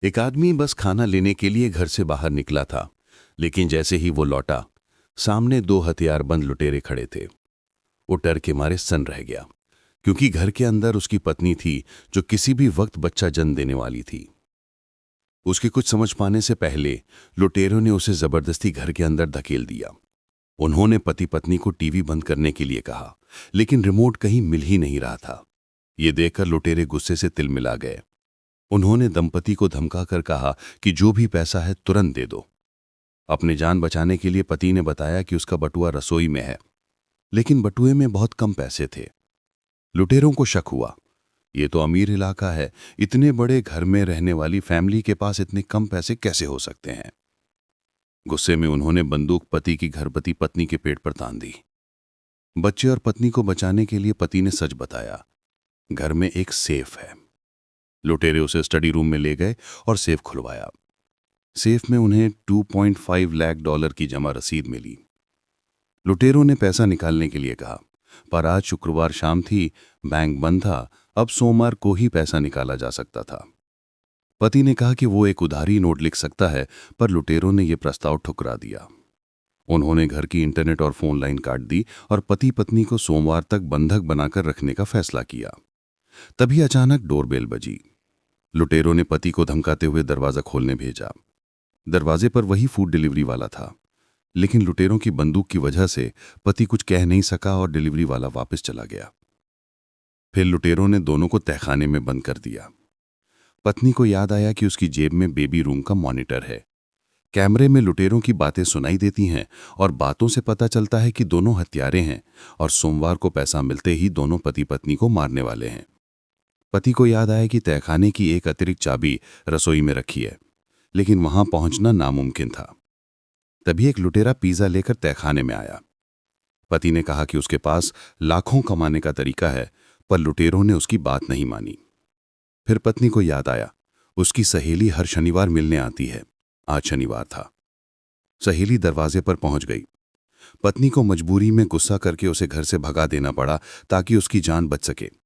एक आदमी बस खाना लेने के लिए घर से बाहर निकला था, लेकिन जैसे ही वो लौटा, सामने दो हथियारबंद लुटेरे खड़े थे। वो डर के मारे सन्न रह गया, क्योंकि घर के अंदर उसकी पत्नी थी, जो किसी भी वक्त बच्चा जन्म देने वाली थी। उसके कुछ समझ पाने से पहले लुटेरों ने उसे जबरदस्ती घर के अंदर धकेल दिया। उन्होंने पति पत्नी को टीवी बंद करने के लिए कहा, लेकिन रिमोट कहीं मिल ही नहीं रहा था। ये देखकर लुटेरे गुस्से से तिलमिला गए। उन्होंने दंपति को धमकाकर कहा कि जो भी पैसा है तुरंत दे दो। अपनी जान बचाने के लिए पति ने बताया कि उसका बटुआ रसोई में है, लेकिन बटुए में बहुत कम पैसे थे। लुटेरों को शक हुआ, ये तो अमीर इलाका है, इतने बड़े घर में रहने वाली फैमिली के पास इतने कम पैसे कैसे हो सकते हैं। गुस्से में उन्होंने बंदूक पति की गर्भवती पत्नी के पेट पर तान दी। बच्चे और पत्नी को बचाने के लिए पति ने सच बताया, घर में एक सेफ है। लुटेरे उसे स्टडी रूम में ले गए और सेफ खुलवाया। सेफ में उन्हें 2.5 लाख डॉलर की जमा रसीद मिली। लुटेरों ने पैसा निकालने के लिए कहा, पर आज शुक्रवार शाम थी, बैंक बंद था। अब सोमवार को ही पैसा निकाला जा सकता था। पति ने कहा कि वो एक उधारी नोट लिख सकता है, पर लुटेरों ने यह प्रस्ताव ठुकरा दिया। उन्होंने घर की इंटरनेट और फोन लाइन काट दी और पति पत्नी को सोमवार तक बंधक बनाकर रखने का फैसला किया। तभी अचानक डोरबेल बजी। लुटेरों ने पति को धमकाते हुए दरवाजा खोलने भेजा। दरवाजे पर वही फूड डिलीवरी वाला था, लेकिन लुटेरों की बंदूक की वजह से पति कुछ कह नहीं सका और डिलीवरी वाला वापस चला गया। फिर लुटेरों ने दोनों को तहखाने में बंद कर दिया। पत्नी को याद आया कि उसकी जेब में बेबी रूम का मॉनिटर है। कैमरे में लुटेरों की बातें सुनाई देती हैं और बातों से पता चलता है कि दोनों हत्यारे हैं और सोमवार को पैसा मिलते ही दोनों पति पत्नी को मारने वाले हैं। पति को याद आया कि तहखाने की एक अतिरिक्त चाबी रसोई में रखी है, लेकिन वहां पहुंचना नामुमकिन था। तभी एक लुटेरा पिज्जा लेकर तहखाने में आया। पति ने कहा कि उसके पास लाखों कमाने का तरीका है, पर लुटेरों ने उसकी बात नहीं मानी। फिर पत्नी को याद आया, उसकी सहेली हर शनिवार मिलने आती है। आज शनिवार था। सहेली दरवाजे पर पहुंच गई। पत्नी को मजबूरी में गुस्सा करके उसे घर से भगा देना पड़ा ताकि उसकी जान बच सके।